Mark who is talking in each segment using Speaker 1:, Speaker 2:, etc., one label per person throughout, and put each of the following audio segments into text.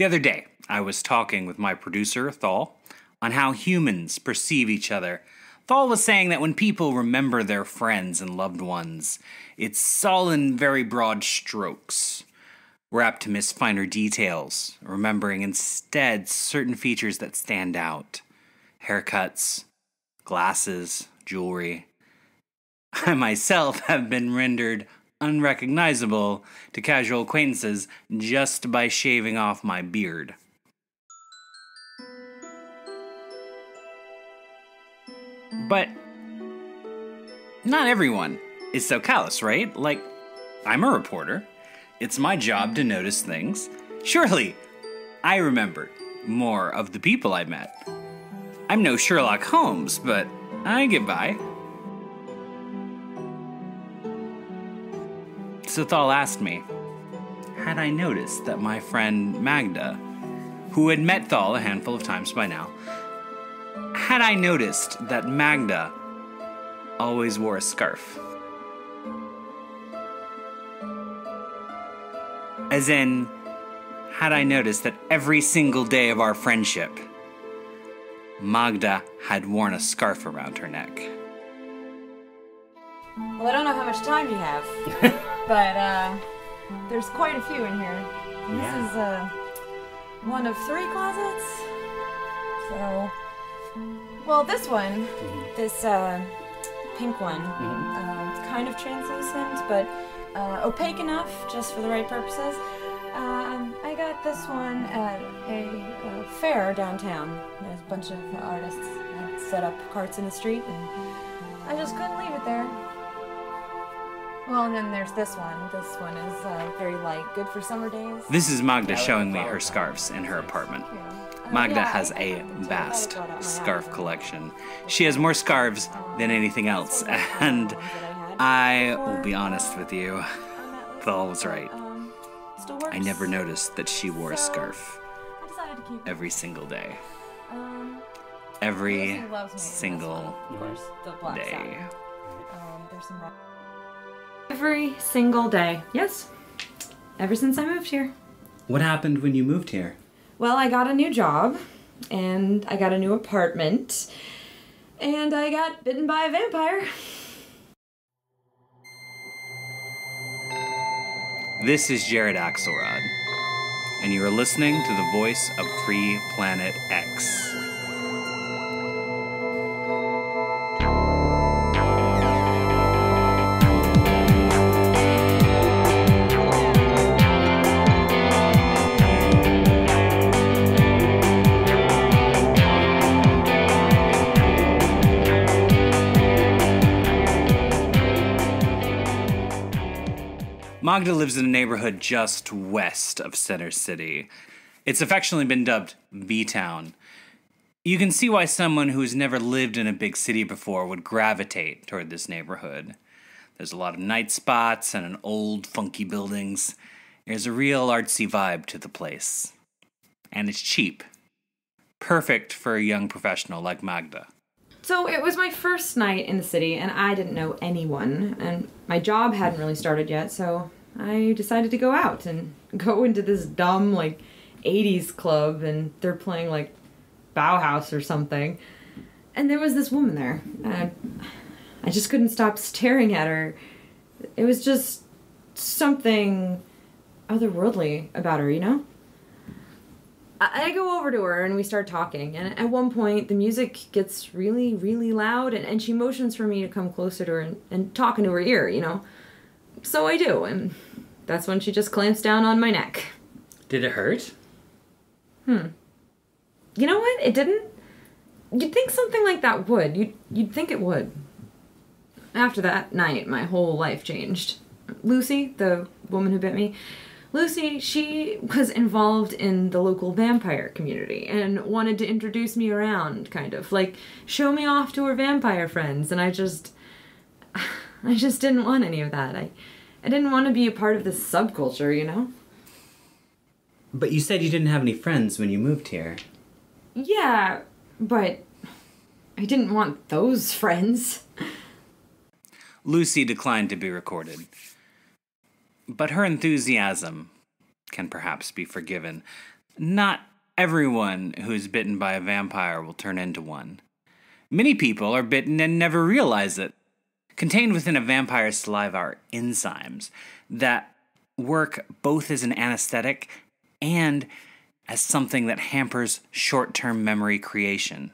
Speaker 1: The other day, I was talking with my producer, Thal, on how humans perceive each other. Thal was saying that when people remember their friends and loved ones, it's all in very broad strokes. We're apt to miss finer details, remembering instead certain features that stand out. Haircuts, glasses, jewelry. I myself have been rendered unrecognizable to casual acquaintances just by shaving off my beard. But not everyone is so callous, right? Like, I'm a reporter. It's my job to notice things. Surely, I remember more of the people I met. I'm no Sherlock Holmes, but I get by. So Thal asked me, had I noticed that my friend Magda, who had met Thal a handful of times by now, had I noticed that Magda always wore a scarf? As in, had I noticed that every single day of our friendship, Magda had worn a scarf around her neck?
Speaker 2: Well, I don't know how much time you have, but there's quite a few in here. This is one of 3 closets. So, well, this one, this pink one, it's kind of translucent, but opaque enough just for the right purposes. I got this one at a fair downtown. There's a bunch of artists had set up carts in the street, and I just couldn't leave it there. Well, and then there's this one. This one is very light, good for summer days.
Speaker 1: This is Magda showing me her scarves in her apartment. Magda has a vast scarf collection. She has more scarves than anything else, and I will be honest with you, Thal was right. I never noticed that she wore a scarf every single day. Every single day.
Speaker 2: Every single day. Yes. Ever since I moved here.
Speaker 1: What happened when you moved here?
Speaker 2: Well, I got a new job, and I got a new apartment, and I got bitten by a vampire.
Speaker 1: This is Jared Axelrod, and you are listening to the voice of Free Planet X. Magda lives in a neighborhood just west of Center City. It's affectionately been dubbed V-Town. You can see why someone who's never lived in a big city before would gravitate toward this neighborhood. There's a lot of night spots and old, funky buildings. There's a real artsy vibe to the place. And it's cheap. Perfect for a young professional like Magda.
Speaker 2: So it was my first night in the city, and I didn't know anyone, and my job hadn't really started yet, so I decided to go out and go into this dumb, 80s club, and they're playing, Bauhaus or something. And there was this woman there, and I just couldn't stop staring at her. It was just something otherworldly about her, you know? I go over to her and we start talking, and at one point the music gets really, really loud, and she motions for me to come closer to her and talk into her ear, you know? So I do, and that's when she just clamps down on my neck.
Speaker 1: Did it hurt?
Speaker 2: You know what? It didn't. You'd think something like that would. You'd think it would. After that night, my whole life changed. Lucy, the woman who bit me, Lucy, she was involved in the local vampire community and wanted to introduce me around, kind of. Show me off to her vampire friends, and I just didn't want any of that. I didn't want to be a part of this subculture, you know?
Speaker 1: But you said you didn't have any friends when you moved here.
Speaker 2: Yeah, but I didn't want those friends.
Speaker 1: Lucy declined to be recorded. But her enthusiasm can perhaps be forgiven. Not everyone who is bitten by a vampire will turn into one. Many people are bitten and never realize it. Contained within a vampire's saliva are enzymes that work both as an anesthetic and as something that hampers short-term memory creation.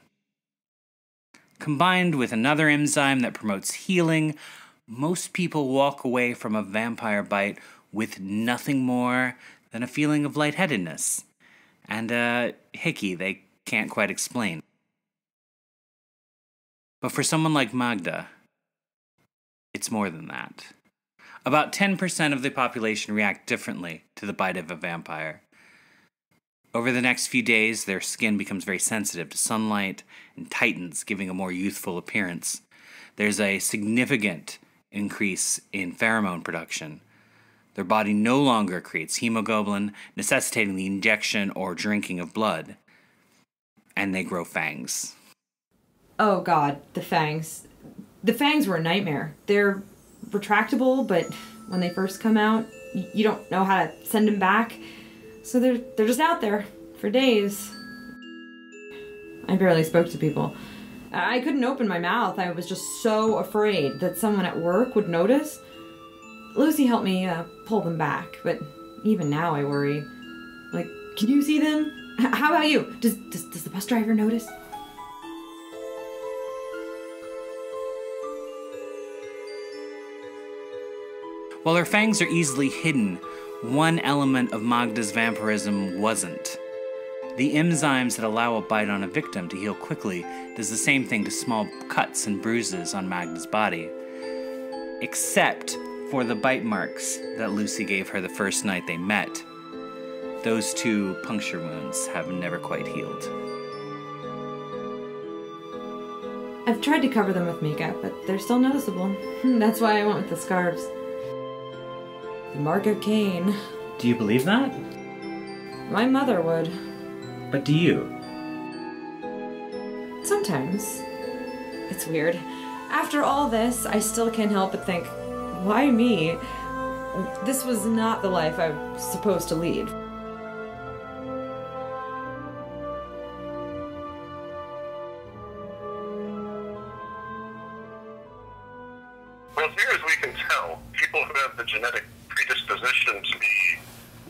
Speaker 1: Combined with another enzyme that promotes healing, most people walk away from a vampire bite with nothing more than a feeling of lightheadedness and a hickey they can't quite explain. But for someone like Magda, it's more than that. About 10% of the population react differently to the bite of a vampire. Over the next few days, their skin becomes very sensitive to sunlight and tightens, giving a more youthful appearance. There's a significant increase in pheromone production. Their body no longer creates hemoglobin, necessitating the injection or drinking of blood. And they grow fangs.
Speaker 2: Oh god, the fangs. The fangs were a nightmare. They're retractable, but when they first come out, you don't know how to send them back. So they're just out there for days. I barely spoke to people. I couldn't open my mouth. I was just so afraid that someone at work would notice. Lucy helped me pull them back, but even now I worry. Like, can you see them? How about you? Does the bus driver notice?
Speaker 1: While her fangs are easily hidden, one element of Magda's vampirism wasn't. The enzymes that allow a bite on a victim to heal quickly does the same thing to small cuts and bruises on Magda's body. Except for the bite marks that Lucy gave her the first night they met. Those two puncture wounds have never quite healed.
Speaker 2: I've tried to cover them with makeup, but they're still noticeable. That's why I went with the scarves. The mark of Cain.
Speaker 1: Do you believe that?
Speaker 2: My mother would.
Speaker 1: But do you?
Speaker 2: Sometimes. It's weird. After all this, I still can't help but think, why me? This was not the life I was supposed to lead.
Speaker 3: Well, as near as we can tell, people who have the genetic predisposition to be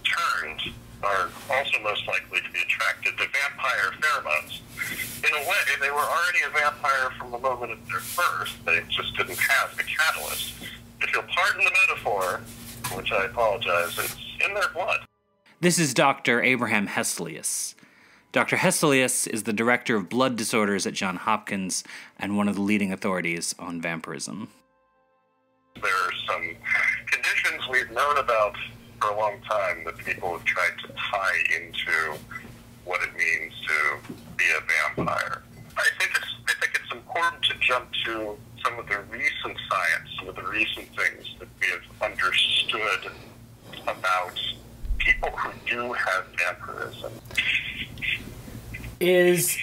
Speaker 3: turned are also most likely to be attracted to vampire pheromones. In a way, they were already a vampire from the moment of their birth. They just didn't have the catalyst. If you'll pardon the metaphor, which I apologize, it's in their blood.
Speaker 1: This is Dr. Abraham Hesselius. Dr. Hesselius is the director of blood disorders at Johns Hopkins and one of the leading authorities on vampirism.
Speaker 3: There are some conditions we've known about for a long time that people have tried to tie into what it means to be a vampire. I think it's important to jump to some of the recent science, some of the recent things that we have understood about people who do have vampirism.
Speaker 1: Is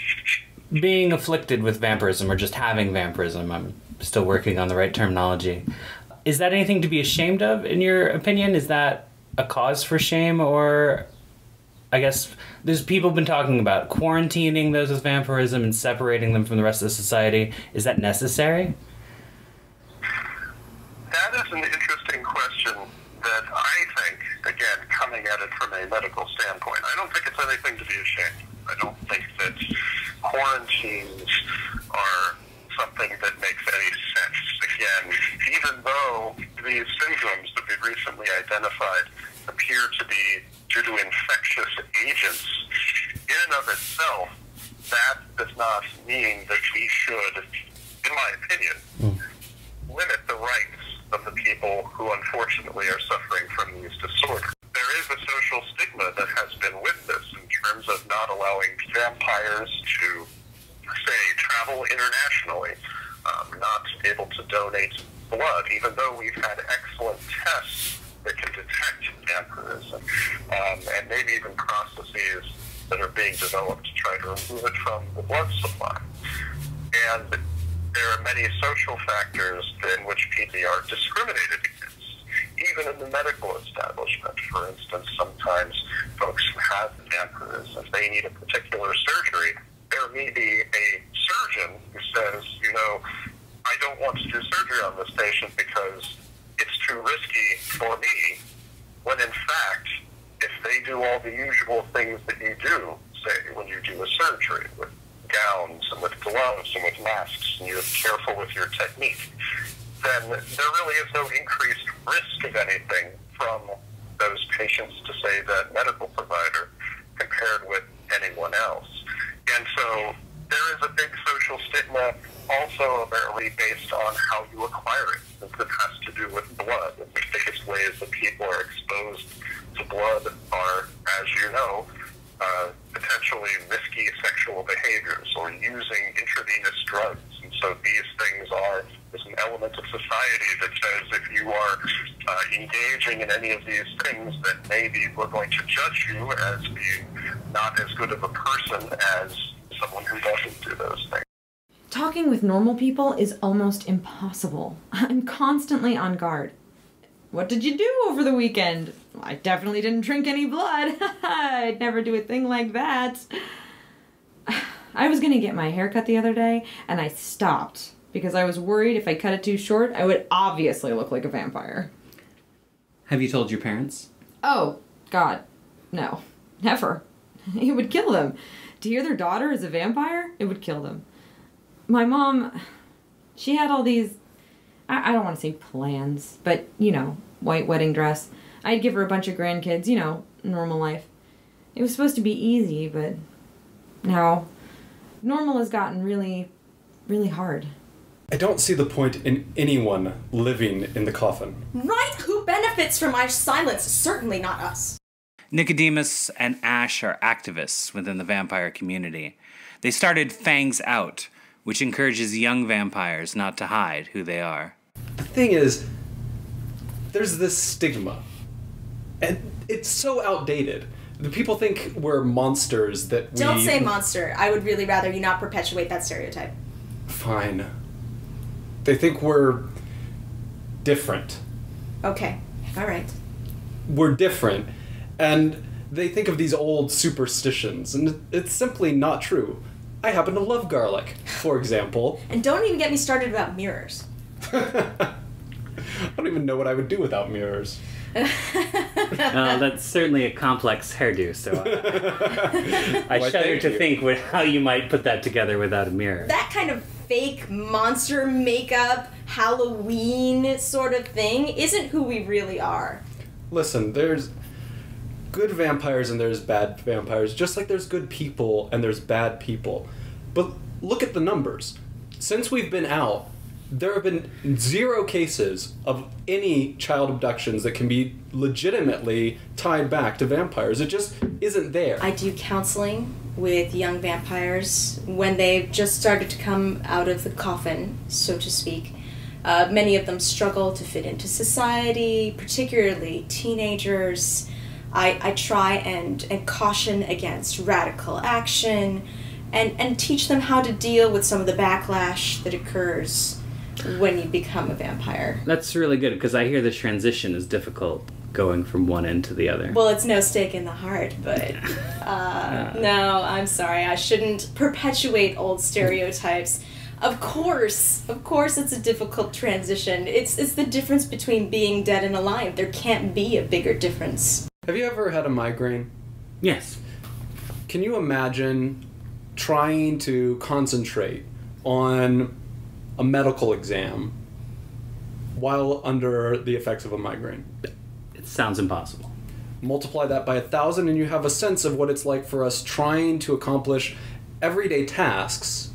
Speaker 1: being afflicted with vampirism, or just having vampirism, I'm still working on the right terminology, is that anything to be ashamed of, in your opinion? Is that a cause for shame? Or, I guess, there's people been talking about quarantining those with vampirism and separating them from the rest of society. Is that necessary?
Speaker 3: That is an interesting question that I think, again, coming at it from a medical standpoint, I don't think it's anything to be ashamed of. I don't think that quarantines are something that makes any sense. Again, even though these syndromes that we've recently identified appear to be due to infectious agents, in and of itself, that does not mean that we should, in my opinion, limit the rights of the people who unfortunately are suffering from these disorders. There is a social stigma that has been with this in terms of not allowing vampires to, say, travel internationally, not able to donate blood, even though we've had excellent tests that can detect vampirism, and maybe even processes that are being developed to try to remove it from the blood supply. And there are many social factors in which people are discriminated against. even in the medical establishment. For instance, sometimes folks who have vampirism, if they need a particular surgery, there may be a surgeon who says, I don't want to do surgery on this patient because it's too risky for me, when in fact, if they do all the usual things that you do, say when you do a surgery with gowns and with gloves and with masks, and you're careful with your technique, then there really is no increased risk of anything from those patients to, say, that medical provider compared with anyone else. And so there is a big social stigma also apparently based on how you acquire it. It has to do with blood. And the biggest ways that people are exposed to blood are, as you know, potentially risky sexual behaviors or using intravenous drugs. And so these things there's an element of society that says if you are engaging in any of these things, then maybe we're going to judge you as being not as good of a person as someone who doesn't do those things.
Speaker 2: Talking with normal people is almost impossible. I'm constantly on guard. What did you do over the weekend? I definitely didn't drink any blood. I'd never do a thing like that. I was gonna get my hair cut the other day, and I stopped because I was worried if I cut it too short, I would obviously look like a vampire.
Speaker 1: Have you told your parents?
Speaker 2: Oh, God. No. Never. It would kill them. To hear their daughter is a vampire, it would kill them. My mom, she had all these, I don't want to say plans, but, white wedding dress. I'd give her a bunch of grandkids, normal life. It was supposed to be easy, but now normal has gotten really, really hard.
Speaker 4: I don't see the point in anyone living in the coffin.
Speaker 5: Right? Who benefits from our silence? Certainly not us.
Speaker 1: Nicodemus and Ash are activists within the vampire community. They started Fangs Out, which encourages young vampires not to hide who they are.
Speaker 4: The thing is, there's this stigma, and it's so outdated. The people think we're monsters that we...
Speaker 5: Don't say monster. I would really rather you not perpetuate that stereotype.
Speaker 4: Fine. They think we're different.
Speaker 5: Okay. All right.
Speaker 4: We're different. And they think of these old superstitions, and it's simply not true. I happen to love garlic, for example.
Speaker 5: And don't even get me started about mirrors.
Speaker 4: I don't even know what I would do without mirrors.
Speaker 1: That's certainly a complex hairdo, so I shudder to think how you might put that together without a mirror.
Speaker 5: That kind of fake monster makeup, Halloween sort of thing isn't who we really are.
Speaker 4: Listen, there's good vampires and there's bad vampires, just like there's good people and there's bad people. But look at the numbers. Since we've been out, there have been 0 cases of any child abductions that can be legitimately tied back to vampires. It just isn't there.
Speaker 5: I do counseling with young vampires when they've just started to come out of the coffin, so to speak. Many of them struggle to fit into society, particularly teenagers. I try and caution against radical action and teach them how to deal with some of the backlash that occurs when you become a vampire.
Speaker 1: That's really good, because I hear the transition is difficult going from one end to the other.
Speaker 5: Well, it's no stake in the heart, but no, I'm sorry. I shouldn't perpetuate old stereotypes. Of course it's a difficult transition. It's the difference between being dead and alive. There can't be a bigger difference.
Speaker 4: Have you ever had a migraine?
Speaker 1: Yes.
Speaker 4: Can you imagine trying to concentrate on a medical exam while under the effects of a migraine?
Speaker 1: It sounds impossible.
Speaker 4: Multiply that by 1,000 and you have a sense of what it's like for us trying to accomplish everyday tasks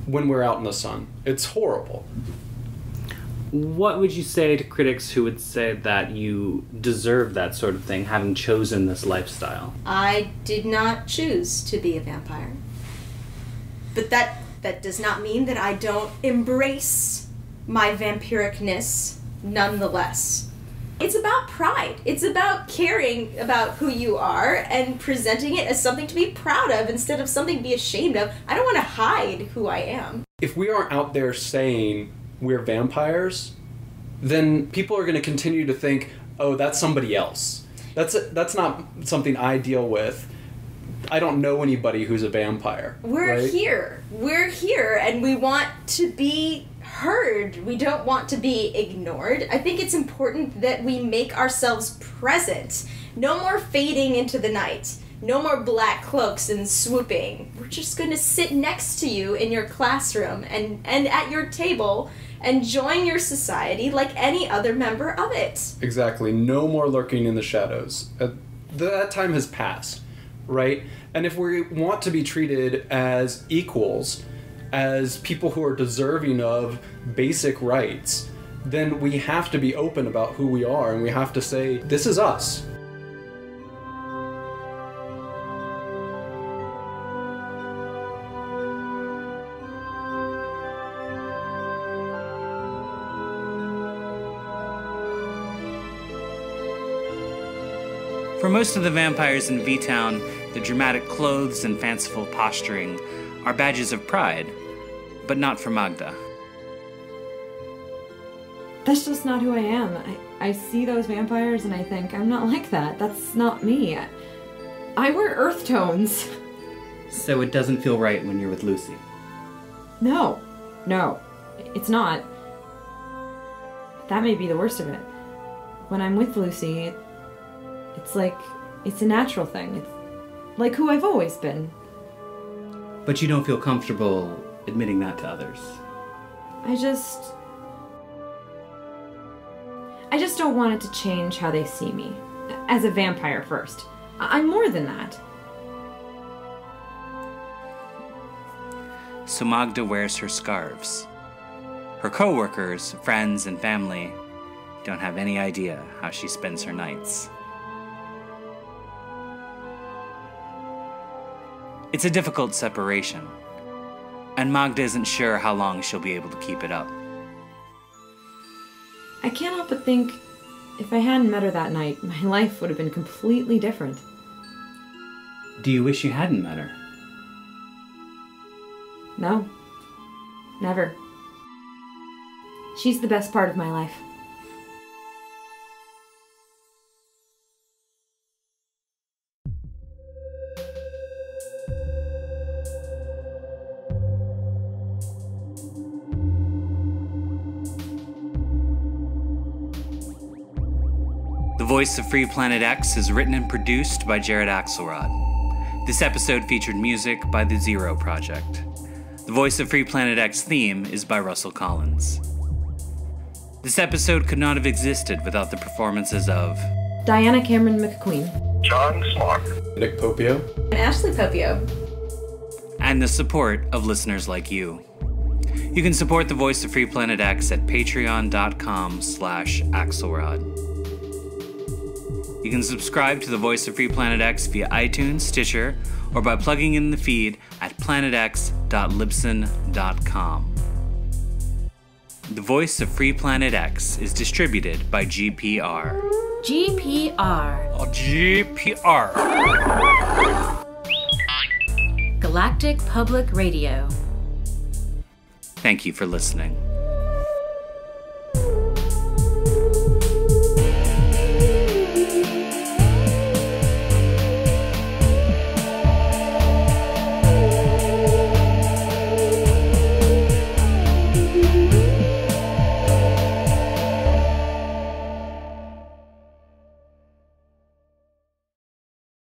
Speaker 4: when we're out in the sun. It's horrible.
Speaker 1: What would you say to critics who would say that you deserve that sort of thing, having chosen this lifestyle?
Speaker 5: I did not choose to be a vampire. But that does not mean that I don't embrace my vampiricness nonetheless. It's about pride. It's about caring about who you are and presenting it as something to be proud of instead of something to be ashamed of. I don't want to hide who I am.
Speaker 4: If we aren't out there saying we're vampires, then people are going to continue to think, oh, that's somebody else. That's not something I deal with. I don't know anybody who's a vampire.
Speaker 5: We're here, and we want to be heard. We don't want to be ignored. I think it's important that we make ourselves present. No more fading into the night. No more black cloaks and swooping. We're just going to sit next to you in your classroom and at your table, enjoying your society like any other member of it.
Speaker 4: Exactly. No more lurking in the shadows. That time has passed, right? And if we want to be treated as equals, as people who are deserving of basic rights, then we have to be open about who we are, and we have to say, this is us.
Speaker 1: For most of the vampires in V-Town, the dramatic clothes and fanciful posturing are badges of pride, but not for Magda.
Speaker 2: That's just not who I am. I see those vampires and I think, I'm not like that. That's not me. I wear earth tones.
Speaker 1: So it doesn't feel right when you're with Lucy?
Speaker 2: No, it's not. That may be the worst of it. When I'm with Lucy, it's like, it's a natural thing. It's like who I've always been.
Speaker 1: But you don't feel comfortable admitting that to others?
Speaker 2: I just don't want it to change how they see me. As a vampire first. I'm more than that.
Speaker 1: So Magda wears her scarves. Her co-workers, friends, and family don't have any idea how she spends her nights. It's a difficult separation, and Magda isn't sure how long she'll be able to keep it up.
Speaker 2: I can't help but think, if I hadn't met her that night, my life would have been completely different.
Speaker 1: Do you wish you hadn't met her?
Speaker 2: No. Never. She's the best part of my life.
Speaker 1: The Voice of Free Planet X is written and produced by Jared Axelrod. This episode featured music by the Zero Project. The Voice of Free Planet X theme is by Russell Collins. This episode could not have existed without the performances of
Speaker 2: Diana Cameron McQueen,
Speaker 3: John Smock,
Speaker 4: Nick Popio,
Speaker 5: And Ashley Popio.
Speaker 1: and the support of listeners like you. You can support The Voice of Free Planet X at patreon.com/Axelrod. You can subscribe to The Voice of Free Planet X via iTunes, Stitcher, or by plugging in the feed at planetx.libsyn.com. The Voice of Free Planet X is distributed by GPR.
Speaker 6: GPR.
Speaker 1: GPR.
Speaker 6: Galactic Public Radio.
Speaker 1: Thank you for listening.